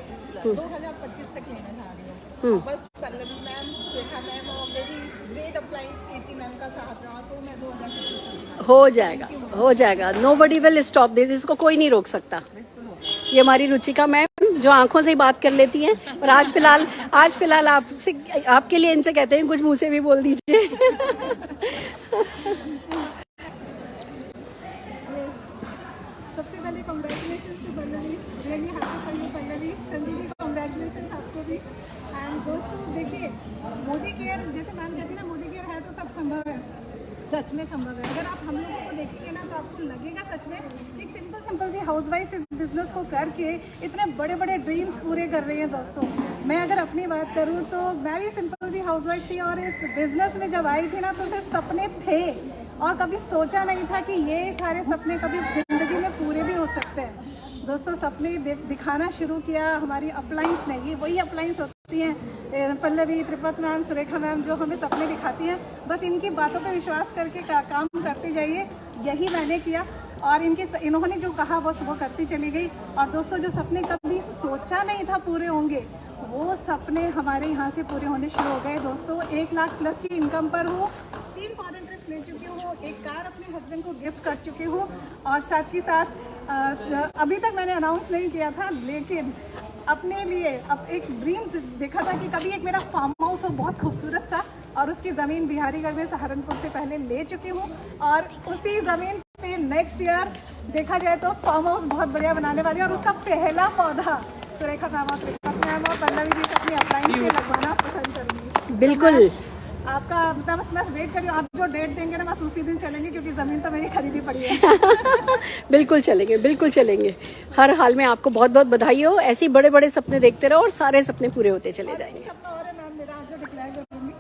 2025 तक लेना चाह रही हूँ। बस पल्लवी मैम, श्वेता मैम और मेरी ग्रेट अप्लायंस कीर्ति मैम का साथ रहा तो मैं 2025 हो जाएगा, हो जाएगा। नोबडी विल स्टॉप दिस, इसको कोई नहीं रोक सकता। ये हमारी रुचिका मैम जो आंखों से ही बात कर लेती हैं, और आज फिलहाल आपके लिए इनसे कहते हैं कुछ मुंह से भी बोल दीजिए। सबसे पहले congratulation to Pallavi, really happy for you Pallavi. Sanjay ji congratulation आपको भी। एंड दोस्तों देखिए, मोदी केयर जैसे मैम कहती है ना, मोदी केयर है तो सब संभव है। सच में संभव है। अगर आप हम लोगों को देखेंगे ना, तो आपको लगेगा सच में एक सिंपल सी हाउसवाइफ इस बिजनेस को करके इतने बड़े बड़े ड्रीम्स पूरे कर रही हैं। दोस्तों मैं अगर अपनी बात करूँ तो मैं भी सिंपल सी हाउसवाइफ थी, और इस बिजनेस में जब आई थी ना, तो सिर्फ सपने थे, और कभी सोचा नहीं था कि ये सारे सपने कभी ज़िंदगी में पूरे भी हो सकते हैं। दोस्तों सपने दिखाना शुरू किया हमारी अप्लायंस ने। ये वही अप्लायंस हैं पल्लवी, त्रिपत मैम, सुरेखा मैम जो हमें सपने दिखाती हैं, बस इनकी बातों पे विश्वास करके काम करते जाइए। यही मैंने किया और इन्होंने जो कहा बस वो करती चली गई। और दोस्तों, जो सपने कभी सोचा नहीं था पूरे होंगे, वो सपने हमारे यहाँ से पूरे होने शुरू हो गए। दोस्तों, 1 लाख प्लस की इनकम पर हूँ, 3 फॉरेन ट्रिप्स ले चुकी हूँ, एक कार अपने हस्बैंड को गिफ्ट कर चुकी हूँ और साथ ही साथ अभी तक मैंने अनाउंस नहीं किया था, लेकिन अपने लिए अब एक ड्रीम देखा था कि कभी एक मेरा फार्म हाउस हो बहुत खूबसूरत सा, और उसकी ज़मीन बिहारीगढ़ में सहारनपुर से पहले ले चुकी हूँ और उसी ज़मीन पे नेक्स्ट ईयर देखा जाए तो फार्म हाउस बहुत बढ़िया बनाने वाली है। और उसका पहला पौधा सुरेखा मैम और पल्लवी जी से अपनी अपलाइन से लगवाना पसंद करूँगी। बिल्कुल। आपका मतलब बस मैं वेट कर रही हूँ, आप जो डेट देंगे ना बस उसी दिन चलेंगे, क्योंकि ज़मीन तो मेरी खरीदी पड़ी है। बिल्कुल चलेंगे, बिल्कुल चलेंगे। हर हाल में आपको बहुत बहुत बधाई हो। ऐसे बड़े बड़े सपने देखते रहो और सारे सपने पूरे होते चले जाएंगे। सपना और है मैम मेरा, जो डिक्लेयर करूँगी।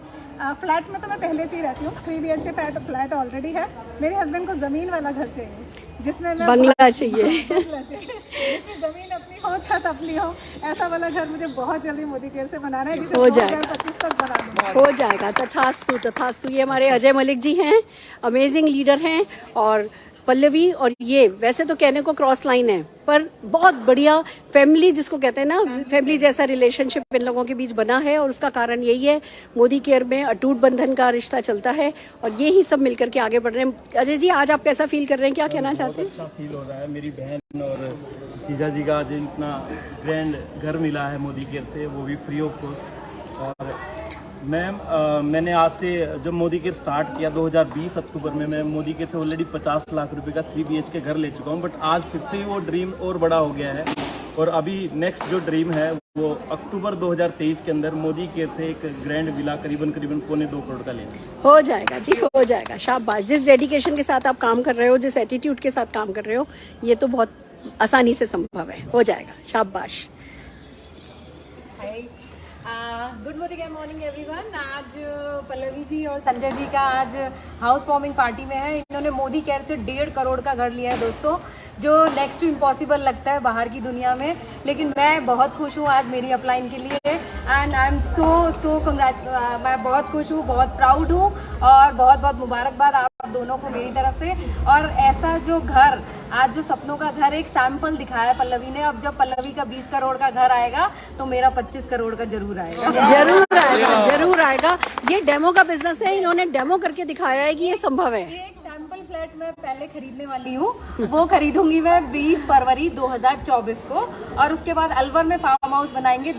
फ्लैट में तो मैं पहले से ही रहती हूँ, 3 BHK फ्लैट ऑलरेडी है। मेरे हस्बैंड को ज़मीन वाला घर चाहिए जिसमें मैं बंगला चाहिए। जिसमें ज़मीन अपनी हो, छत अपनी हो, ऐसा वाला घर मुझे बहुत जल्दी मोदी केयर से बनाना है, जिसे हो जाएगा। 2025 तक बना दूँगा। हो जाएगा। तथास्तु तथास्तु। ये हमारे अजय मलिक जी हैं, अमेजिंग लीडर हैं। और पल्लवी और ये वैसे तो कहने को क्रॉस लाइन है, पर बहुत बढ़िया फैमिली जिसको कहते हैं ना, फैमिली जैसा रिलेशनशिप इन लोगों के बीच बना है। और उसका कारण यही है, मोदी केयर में अटूट बंधन का रिश्ता चलता है और ये ही सब मिलकर के आगे बढ़ रहे हैं। अजय जी, आज आप कैसा फील कर रहे हैं, क्या कहना चाहते हैं? अच्छा फील हो रहा है। मेरी बहन और जीजा जी का आज इतना ग्रैंड घर मिला है मोदी केयर से, वो भी फ्री ऑफ कॉस्ट। और मैम, मैंने आज से जब मोदी केयर स्टार्ट किया 2020 अक्टूबर में, मैं मोदी केयर से ऑलरेडी 50 लाख रुपए का 3 BHK घर ले चुका हूँ। बट आज फिर से वो ड्रीम और बड़ा हो गया है और अभी नेक्स्ट जो ड्रीम है वो अक्टूबर 2023 के अंदर मोदी केयर से एक ग्रैंड विला करीबन 2.25 करोड़ का लेना। हो जाएगा जी, हो जाएगा। शाबाश। जिस डेडिकेशन के साथ आप काम कर रहे हो, जिस एटीट्यूड के साथ काम कर रहे हो, ये तो बहुत आसानी से संभव है। हो जाएगा। शाबाश। Good morning everyone. आज पल्लवी जी और संजय जी का आज हाउस वार्मिंग पार्टी में है। इन्होंने मोदी केयर से 1.5 करोड़ का घर लिया है दोस्तों, जो नेक्स्ट टू इम्पॉसिबल लगता है बाहर की दुनिया में, लेकिन मैं बहुत खुश हूँ आज मेरी अपलाइन के लिए। And I am so कंग्रेट। मैं बहुत खुश हूँ, बहुत प्राउड हूँ और बहुत बहुत मुबारकबाद आप दोनों को मेरी तरफ से। और ऐसा जो घर, आज जो सपनों का घर एक सैंपल दिखाया पल्लवी ने, अब जब पल्लवी का 20 करोड़ का घर आएगा तो मेरा 25 करोड़ का जरूर आएगा। जरूर आएगा, जरूर आएगा। ये डेमो का बिजनेस है, इन्होंने डेमो करके दिखाया है कि ये संभव है। ये एक सैंपल फ्लैट मैं पहले खरीदने वाली हूँ, वो खरीदूंगी मैं 20 फरवरी 2024 को, और उसके बाद अलवर में फार्म हाउस बनाएंगे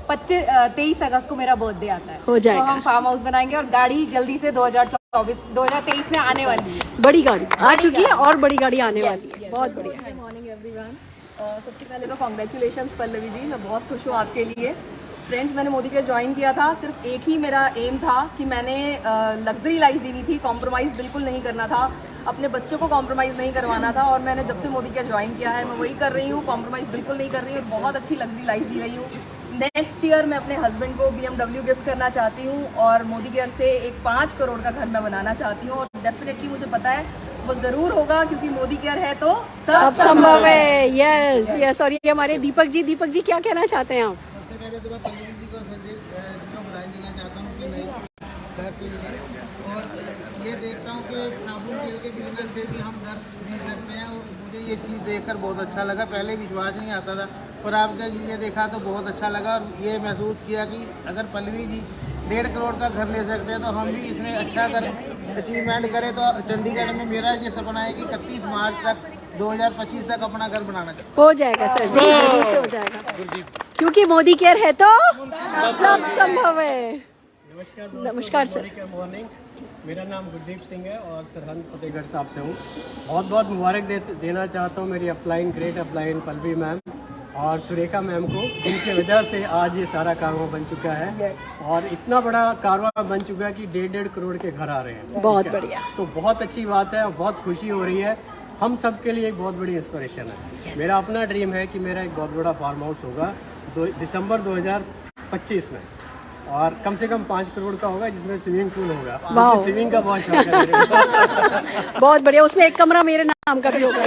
23 अगस्त को मेरा बर्थडे आता है। हो जाएगा। तो हम फार्म हाउस बनाएंगे और गाड़ी जल्दी से 2023 में आने वाली है। बड़ी गाड़ी आ चुकी है और बड़ी गाड़ी आने वाली है। बहुत बढ़िया। Good morning everyone. सबसे पहले तो कॉन्ग्रेचुलेशंस पल्लवी जी, मैं बहुत खुश हूँ आपके लिए। फ्रेंड्स, मैंने मोदी केयर ज्वाइन किया था, सिर्फ एक ही मेरा एम था कि मैंने लग्जरी लाइफ जीनी थी, कॉम्प्रोमाइज़ बिल्कुल नहीं करना था, अपने बच्चों को कॉम्प्रोमाइज़ नहीं करवाना था। और मैंने जब से मोदी केयर ज्वाइन किया है मैं वही कर रही हूँ, कॉम्प्रोमाइज़ बिल्कुल नहीं कर रही हूँ और बहुत अच्छी लग्जरी लाइफ जी रही हूँ। नेक्स्ट ईयर मैं अपने हस्बैंड को BMW गिफ्ट करना चाहती हूँ और मोदी केयर से एक 5 करोड़ का घर मैं बनाना चाहती हूँ। और डेफिनेटली मुझे पता है वो जरूर होगा, क्योंकि मोदी केयर है तो सब संभव है। Yes yes. और ये हमारे दीपक जी क्या कहना चाहते हैं आप? सबसे पहले तो मैं पल्लवी जी को बधाई देना चाहता हूँ कि नई घर के लिए, और ये देखता हूँ कि साबुन तेल के बिजनेस से भी हम घर खरीद सकते हैं। और मुझे ये चीज़ देखकर बहुत अच्छा लगा। पहले विश्वास नहीं आता था, पर आपका ये देखा तो बहुत अच्छा लगा और ये महसूस किया कि अगर पल्लवी जी 1.5 करोड़ का घर ले सकते हैं तो हम भी इसमें अच्छा अगर अचीवमेंट करें। तो चंडीगढ़ में मेरा ये सपना है कि 31 मार्च तक 2025 तक अपना घर बनाना चाहिए। हो जाएगा सर जी, जरूर से हो जाएगा, क्योंकि मोदी केयर है तो सब संभव है। नमस्कार सर। मॉर्निंग, मेरा नाम गुरदीप सिंह है और सरहंद फतेहगढ़ साहब से हूँ। बहुत बहुत मुबारक देना चाहता हूँ मेरी upline, great upline Pallavi ma'am और सुरेखा मैम को, जिनकी वजह से आज ये सारा कारवां बन चुका है और इतना बड़ा कारवां बन चुका है कि 1.5 करोड़ के घर आ रहे हैं। बहुत बढ़िया। तो बहुत अच्छी बात है और बहुत खुशी हो रही है। हम सब के लिए एक बहुत बड़ी इंस्पिरेशन है। मेरा अपना ड्रीम है कि मेरा एक बहुत बड़ा फार्म हाउस होगा दिसंबर 2025 में, और कम से कम 5 करोड़ का होगा, जिसमें स्विमिंग पूल होगा। स्विमिंग का बहुत शौक है। बहुत बढ़िया। उसमें एक कमरा मेरे नाम का भी होगा।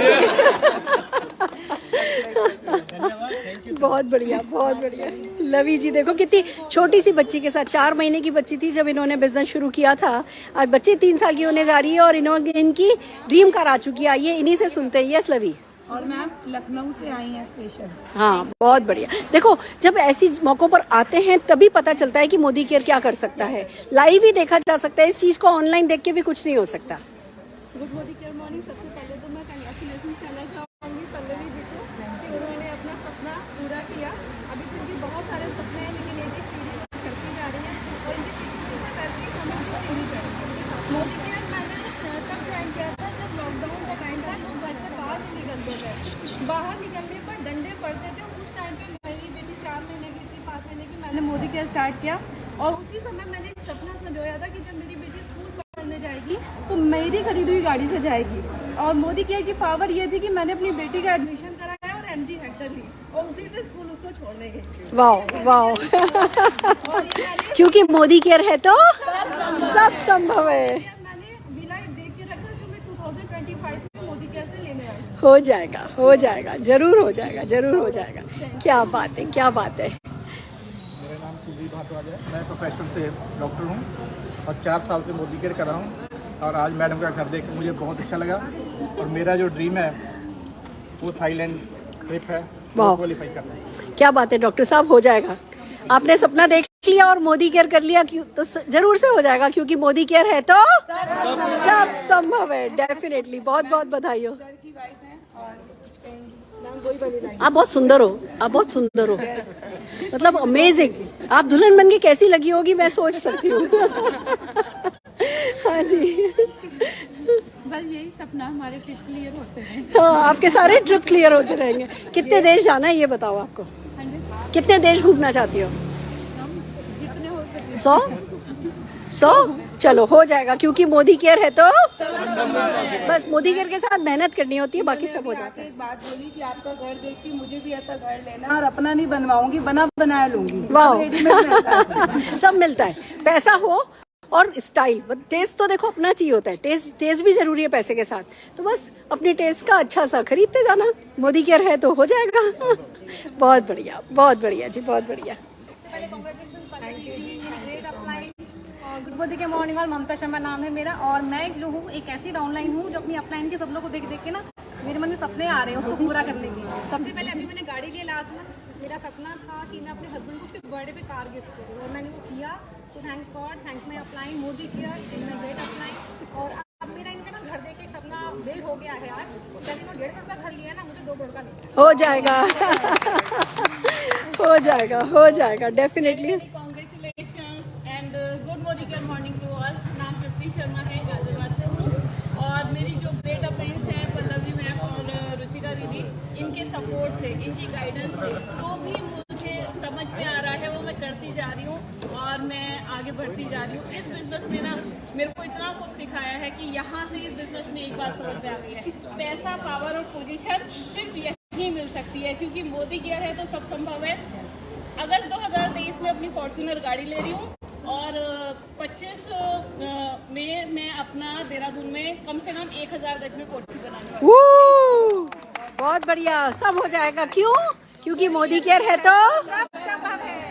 बहुत बढ़िया, बहुत बढ़िया। लवी जी देखो कितनी छोटी सी बच्ची के साथ, 4 महीने की बच्ची थी जब इन्होंने बिजनेस शुरू किया था, आज बच्ची 3 साल की होने जा रही है और इन्होंने इनकी ड्रीम कार आ चुकी है। आइए इन्हीं से सुनते हैं। यस लवी। और मैम लखनऊ से आई हैं स्पेशल। हाँ बहुत बढ़िया। देखो जब ऐसी मौकों पर आते हैं तभी पता चलता है कि मोदी केयर क्या कर सकता है। लाइव ही देखा जा सकता है, इस चीज को ऑनलाइन देख के भी कुछ नहीं हो सकता। Good Modi care morning. सबसे पहले तो मैं कंग्रेचुलेशन कहना चाहूँगी पल्लवी जी को कि उन्होंने अपना सपना पूरा किया। अभी तो इनके बहुत सारे सपने हैं लेकिन एक सीढ़ी चढ़ती जा रही है और इनके पीछे पीछे वैसे ही हमें भी सीढ़ी चढ़ी। मोदी केयर मैंने तब ज्वाइन किया था जब लॉकडाउन का टाइम था, तो घर से बाहर नहीं निकलते थे, बाहर निकलने पर डंडे पड़ते थे। उस टाइम पे मेरी बेटी 4 महीने की थी, 5 महीने की, मैंने मोदी केयर स्टार्ट किया और उसी समय मैंने एक सपना संजोया था कि जब मेरी बेटी स्कूल पढ़ने जाएगी तो मेरी खरीदी हुई गाड़ी से जाएगी। और मोदी केयर की पावर ये थी कि मैंने अपनी बेटी का एडमिशन कराया और MG हेक्टर ली और उसी से स्कूल उसको छोड़ने गई। वाह वाह क्योंकि मोदी केयर है तो सब संभव है। मैंने V-Light देख के रखा जो मैं 2025 में मोदी केयर से लेने आई। हो जाएगा, जरूर हो जाएगा, जरूर हो जाएगा। क्या बात है, क्या बात है। मेरा नाम कुलदीप भारद्वाज है, मैं प्रोफेशनल से डॉक्टर हूँ और 4 साल से मोदी केयर कर रहा हूँ और आज मैडम का घर देख कर मुझे बहुत अच्छा लगा और मेरा जो ड्रीम है वो थाईलैंड ट्रिप है, वो क्वालिफाई करना है। क्या बात है डॉक्टर साहब, हो जाएगा। आपने सपना देख लिया और मोदी केयर कर लिया क्यों, तो जरूर से हो जाएगा क्योंकि मोदी केयर है तो सब संभव है। डेफिनेटली। बहुत बहुत बधाई हो। आप बहुत सुंदर हो, आप बहुत सुंदर हो, मतलब अमेजिंग। आप दुल्हन बन के कैसी लगी होगी मैं सोच सकती हूँ। हाँ जी। बस यही सपना, हमारे ट्रिप क्लियर होते हैं। हाँ आपके सारे ट्रिप क्लियर होते रहेंगे। कितने देश जाना है ये बताओ आपको? कितने देश घूमना चाहती हो? जितने हो सके। 100? चलो हो जाएगा क्योंकि मोदी केयर है तो बस मोदी केयर के साथ मेहनत करनी होती है, बाकी सब हो जाता है। एक बात बोली कि आपका घर देख के मुझे भी ऐसा घर लेना और अपना नहीं बनवाऊंगी, बना बनाया लूंगी। वाह सब मिलता है, पैसा हो और स्टाइल। टेस्ट तो देखो अपना चाहिए होता है, टेस्ट भी जरूरी है पैसे के साथ, तो बस अपने टेस्ट का अच्छा सा खरीदते जाना। मोदी केयर है तो हो जाएगा। बहुत बढ़िया, बहुत बढ़िया जी, बहुत बढ़िया। गुड मोदी के मॉर्निंग और ममता शर्मा नाम है मेरा और मैं जो हूँ एक ऐसी डाउनलाइन हूँ जो अपनी अपलाइन के सपनों को देख देख के ना मेरे मन में सपने आ रहे हैं उसको पूरा करने के। सबसे पहले अभी मैंने गाड़ी लिया लास्ट में, मेरा सपना था कि मैं अपने हस्बैंड को उसके बर्थडे पे कार गिफ्ट करूँ और मैंने वो किया। So thanks God, thanks my upline Modi care in my great upline. और अब मेरा इनका ना घर देख के एक सपना बिल्ड हो गया है। आज पहले मैं 1.5 करोड़ का घर लिया ना, मुझे 2 करोड़ का लेना हो जाएगा। हो जाएगा, हो जाएगा definitely. And good Modi care morning to all. नाम तृप्ति शर्मा है, गाजियाबाद से हूँ और मेरी जो ग्रेट अपलाइंस है पल्लवी मैम और रुचिका दीदी, इनके सपोर्ट से, इनकी गाइडेंस से जो भी मुझे समझ में आ रहा है वो मैं करती जा रही हूँ और मैं आगे बढ़ती जा रही हूँ। इस बिजनेस में ना मेरे को इतना कुछ सिखाया है कि यहाँ से इस बिजनेस में एक बात समझ में आ गई है, पैसा, पावर और पोजीशन सिर्फ यही मिल सकती है क्योंकि मोदी केयर है तो सब संभव है। अगस्त 2023 में अपनी फॉर्च्यूनर गाड़ी ले रही हूँ और 25 में मैं अपना देहरादून में कम से कम 1000 गज में कोठी बनाने वाली हूँ। बहुत बढ़िया, सब हो जाएगा। क्यों? क्योंकि मोदी केयर है तो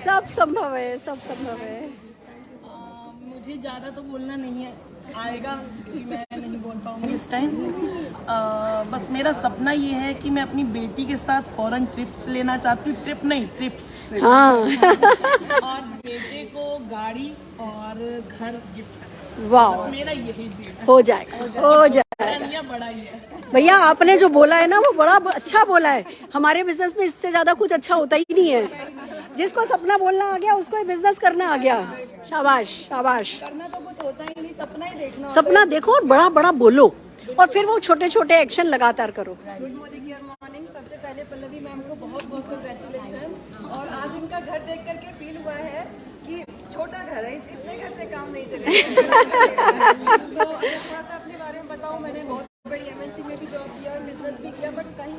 सब संभव है, सब संभव है। मुझे ज़्यादा तो बोलना नहीं है, आएगा क्योंकि मैं नहीं बोल पाऊंगी इस टाइम। बस मेरा सपना ये है कि मैं अपनी बेटी के साथ फॉरेन ट्रिप्स लेना चाहती हूँ। ट्रिप नहीं, ट्रिप्स। हाँ। और बेटे को गाड़ी और घर गिफ्ट करना। वाह, मेरा यही ड्रीम है। हो जाएगा, हो जाएगा। बड़ा ही है भैया, आपने जो बोला है ना वो बड़ा अच्छा बोला है। हमारे बिजनेस में इससे ज्यादा कुछ अच्छा होता ही नहीं है। जिसको सपना बोलना आ गया उसको बिजनेस करना आ गया। शाबाश, शाबाश। करना तो कुछ होता ही नहीं, सपना ही देखना। सपना देखो और बड़ा बड़ा बोलो और फिर वो छोटे छोटे एक्शन लगातार करो। Good Modi care morning. सबसे पहले पल्लवी मैम को बहुत बहुत कंग्रेचुलेशन। और आज इनका घर देख करके फील हुआ है कि छोटा घर है, इतने घर से काम नहीं चलेगा। तो थोड़ा सा अपने बारे में बताऊं। मैंने बहुत बड़ी MNC में भी जॉब किया और बिजनेस भी किया, बट कहीं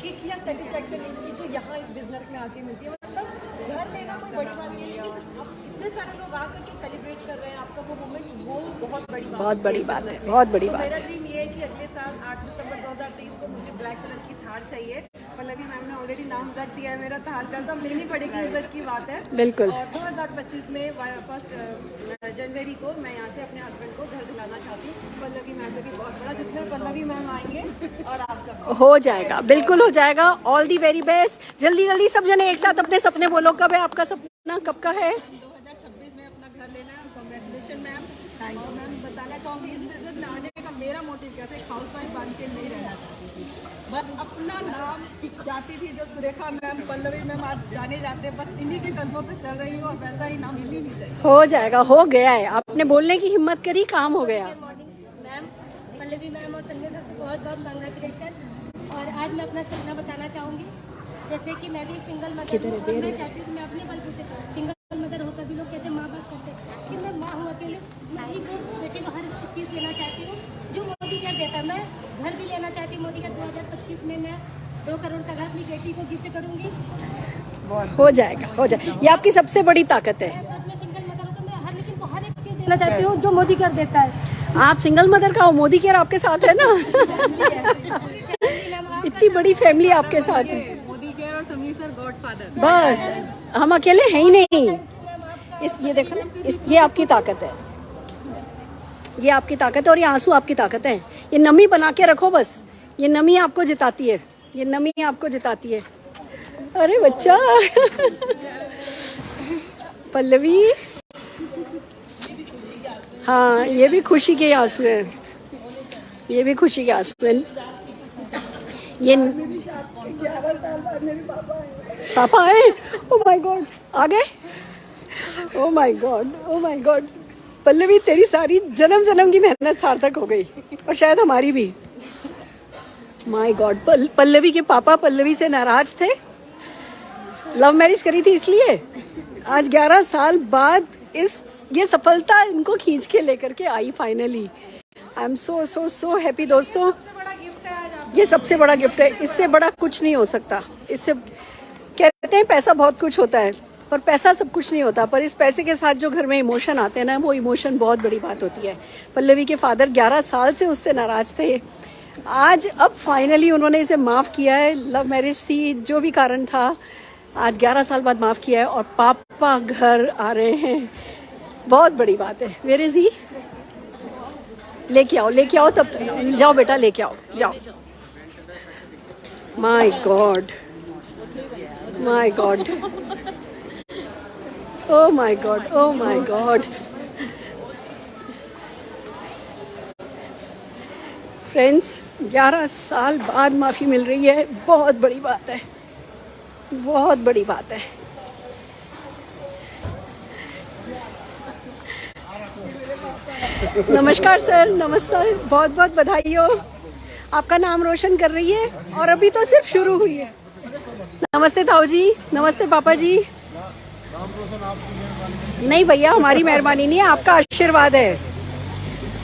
किक या सेटिस्फेक्शन नहीं मिली जो यहाँ इस बिजनेस में आके मिलती है। मतलब घर लेना कोई बड़ी बात नहीं है, लेकिन आप इतने सारे लोग आकर के सेलिब्रेट कर रहे हैं आपका वो मोमेंट, वो बहुत बड़ी बात, बहुत बड़ी बात है, बहुत बड़ी तो बात मेरा है। ड्रीम ये है कि अगले साल 8 दिसंबर 2023 को मुझे ब्लैक कलर की थार चाहिए पल्लवी मैम ने ऑलरेडी नाम रख दिया है मेरा, तो हाल कर तो अब लेनी पड़ेगी, इज्जत की बात है। बिल्कुल। और 2025 में 1 जनवरी को मैं यहाँ से अपने हस्बैंड को घर दिलाना चाहती हूँ, पल्लवी मैम से भी बहुत बड़ा, जिसमें पल्लवी मैम आएंगे और आप सब। हो जाएगा, बिल्कुल हो जाएगा। All the very best. जल्दी जल्दी सब जने एक साथ अपने सपने बोलो। कब है आपका सपना, कब का है? 2026 में अपना घर लेना है। Congratulation ma'am. Thank you ma'am. बताना चाहूँगी इस बिजनेस में आने का मेरा मोटिव क्या था, एक हाउस वाइफ बन के नहीं रहना चाहती थी, बस अपना नाम चाहती थी। जो सुरेखा मैम, पल्लवी मैम आज जाने जाते, बस इन्हीं के कदमों पे चल रही हूँ और वैसा ही नाम मिल ही नहीं चाहिए। हो जाएगा, हो गया है। आपने बोलने की हिम्मत करी, काम हो गया। मैम, पल्लवी मैम और संजय सर को बहुत बहुत कांग्रेचुलेशन। और आज मैं अपना सपना बताना चाहूँगी, जैसे कि मैं भी एक सिंगल मदर हूँ और मैं चाहती हूँ कि मैं अपने बलबूते सिंगल मदर होकर भी लोग कहते हैं माँ बाप करते हैं कि मैं माँ हूँ अकेले, मैं अपनी बेटे को हर वो चीज़ देना चाहती हूँ जो मोदी कर देता है। मैं घर भी लेना चाहती हूँ मोदी का। 2025 में मैं 2 करोड़ का घर अपनी बेटी को गिफ्ट करूँगी। हो जाएगा, हो जाएगा। ये आपकी सबसे बड़ी ताकत है। मैं सिंगल मदर हूँ तो मैं लेकिन को हर एक चीज़ देना चाहती हूँ जो मोदी कर देता है। आप सिंगल मदर का हो, मोदी केयर आपके साथ है ना। इतनी बड़ी फैमिली आपके साथ है। मोदी केयर और समीर सर गॉडफादर। बस हम अकेले हैं ही नहीं। ये देखो ना, ये आपकी ताकत है, ये आपकी ताकत है और ये आंसू आपकी ताकत है। ये नमी बना के रखो बस, ये नमी आपको जिताती है, ये नमी आपको जिताती है। अरे बच्चा पल्लवी, हाँ ये भी खुशी के आंसू हैं, ये भी खुशी के आंसू हैं। ये 11 साल बाद मेरे पापा आए। ओ माय गॉड, आ गए। ओ my god, oh my God. Pallavi तेरी सारी जन्म जन्म की मेहनत सार्थक हो गई और शायद हमारी भी। माय गॉड, पल्लवी के पापा पल्लवी से नाराज थे, लव मैरिज करी थी इसलिए। आज 11 साल बाद ये सफलता इनको खींच के लेकर के I finally. I am so so so happy दोस्तों। ये सबसे बड़ा गिफ्ट है, इससे बड़ा कुछ नहीं हो सकता। इससे कहते हैं पैसा बहुत कुछ होता है, पर पैसा सब कुछ नहीं होता, पर इस पैसे के साथ जो घर में इमोशन आते हैं ना, वो इमोशन बहुत बड़ी बात होती है। पल्लवी के फादर 11 साल से उससे नाराज थे, आज अब फाइनली उन्होंने इसे माफ़ किया है। लव मैरिज थी, जो भी कारण था, आज 11 साल बाद माफ़ किया है और पापा घर आ रहे हैं, बहुत बड़ी बात है। Where is he? लेके आओ तब, जाओ बेटा लेके आओ, जाओ। My god, my god, oh my god, oh my god. Friends, 11 साल बाद माफ़ी मिल रही है, बहुत बड़ी बात है, बहुत बड़ी बात है। नमस्कार सर, नमस्कार, बहुत बहुत बधाई हो, आपका नाम रोशन कर रही है और अभी तो सिर्फ शुरू हुई है। नमस्ते ताऊ जी, नमस्ते पापा जी। नहीं भैया, हमारी मेहरबानी नहीं है, आपका आशीर्वाद है,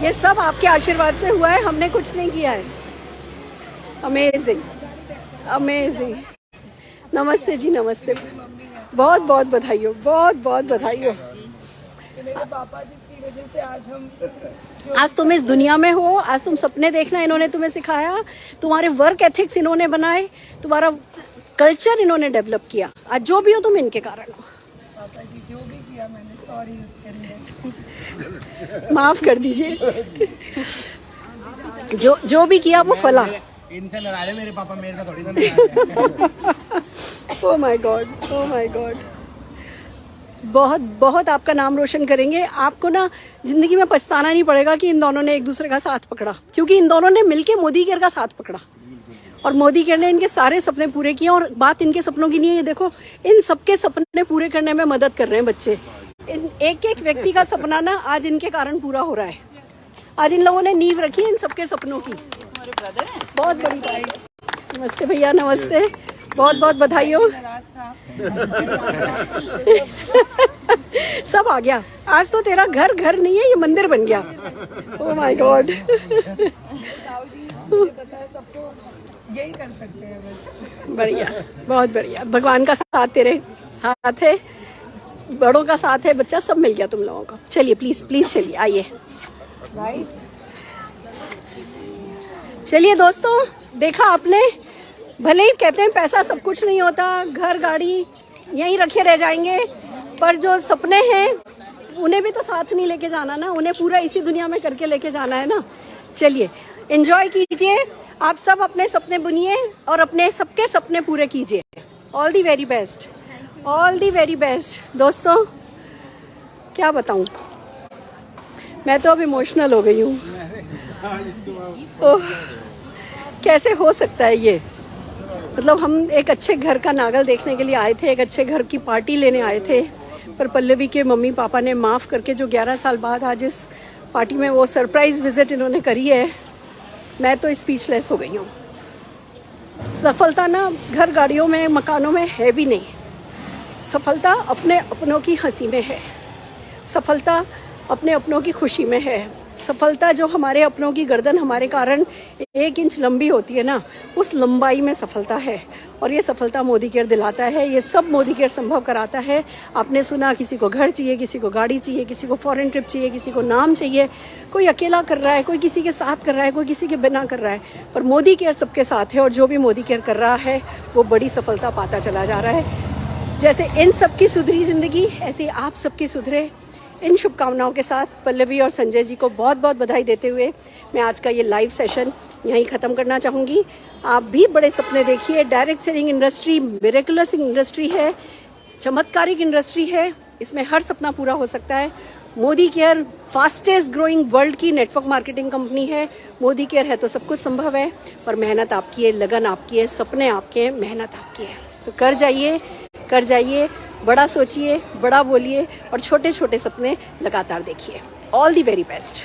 ये सब आपके आशीर्वाद से हुआ है, हमने कुछ नहीं किया है। Amazing, amazing. नमस्ते जी, नमस्ते, बहुत बहुत बधाई हो, बहुत बहुत बधाई हो। मेरे पापा जी की वजह से आज तुम इस दुनिया में हो, आज तुम सपने देखना इन्होंने तुम्हें सिखाया, तुम्हारे वर्क एथिक्स इन्होंने बनाए, तुम्हारा कल्चर इन्होंने डेवलप किया, आज जो भी हो तुम इनके कारण हो। पापा जी जो भी किया मैंने, सॉरी, माफ कर दीजिए, जो भी किया वो फला। इनसे लड़ा ले मेरे पापा, मेरे से थोड़ी ना। Oh my God, oh my God. बहुत बहुत आपका नाम रोशन करेंगे। आपको ना जिंदगी में पछताना नहीं पड़ेगा कि इन दोनों ने एक दूसरे का साथ पकड़ा, क्योंकि इन दोनों ने मिलके मोदी केयर का साथ पकड़ा और मोदी केयर ने इनके सारे सपने पूरे किए। और बात इनके सपनों की नहीं है, ये देखो इन सबके सपने पूरे करने में मदद कर रहे हैं बच्चे। एक एक व्यक्ति का सपना ना आज इनके कारण पूरा हो रहा है। आज इन लोगों ने नींव रखी है इन सबके सपनों की, बहुत बड़ी बात। नमस्ते भैया, नमस्ते, बहुत बहुत बधाई हो। सब आ गया, आज तो तेरा घर घर नहीं है, ये मंदिर बन गया। Oh my God. यही कर सकते हैं बस। बढ़िया, बहुत बढ़िया, भगवान का साथ तेरे साथ है, बड़ों का साथ है, बच्चा सब मिल गया तुम लोगों को। चलिए प्लीज प्लीज चलिए, आइए। चलिए दोस्तों, देखा आपने भले ही कहते हैं पैसा सब कुछ नहीं होता, घर गाड़ी यहीं रखे रह जाएंगे, पर जो सपने हैं उन्हें भी तो साथ नहीं लेके जाना ना, उन्हें पूरा इसी दुनिया में करके लेके जाना है ना। चलिए एंजॉय कीजिए, आप सब अपने सपने बुनिए और अपने सबके सपने पूरे कीजिए। All the very best, all the very best. दोस्तों क्या बताऊं, मैं तो अब इमोशनल हो गई हूँ। ओह, कैसे हो सकता है ये, मतलब हम एक अच्छे घर का नागल देखने के लिए आए थे, एक अच्छे घर की पार्टी लेने आए थे, पर पल्लवी के मम्मी पापा ने माफ़ करके जो 11 साल बाद आज इस पार्टी में वो सरप्राइज विजिट इन्होंने करी है, मैं तो स्पीचलेस हो गई हूँ। सफलता ना घर गाड़ियों में मकानों में है भी नहीं, सफलता अपने अपनों की हंसी में है, सफलता अपने अपनों की खुशी में है, सफलता जो हमारे अपनों की गर्दन हमारे कारण 1 इंच लंबी होती है ना, उस लंबाई में सफलता है। और ये सफलता मोदी केयर दिलाता है, ये सब मोदी केयर संभव कराता है। आपने सुना किसी को घर चाहिए, किसी को गाड़ी चाहिए, किसी को फॉरेन ट्रिप चाहिए, किसी को नाम चाहिए, कोई अकेला कर रहा है, कोई किसी के साथ कर रहा है, कोई किसी के बिना कर रहा है, पर मोदी केयर सबके साथ है। और जो भी मोदी केयर कर रहा है वो बड़ी सफलता पाता चला जा रहा है। जैसे इन सबकी सुधरी जिंदगी, ऐसे आप सबकी सुधरे। इन शुभकामनाओं के साथ पल्लवी और संजय जी को बहुत बहुत बधाई देते हुए मैं आज का ये लाइव सेशन यहीं ख़त्म करना चाहूँगी। आप भी बड़े सपने देखिए। Direct selling industry miraculous industry है, चमत्कारिक इंडस्ट्री है, इसमें हर सपना पूरा हो सकता है। Modi care fastest growing world की नेटवर्क मार्केटिंग कंपनी है। मोदी केयर है तो सब कुछ संभव है, पर मेहनत आपकी है, लगन आपकी है, सपने आपके हैं, मेहनत आपकी है। तो कर जाइए, बड़ा सोचिए, बड़ा बोलिए और छोटे छोटे सपने लगातार देखिए। All the very best.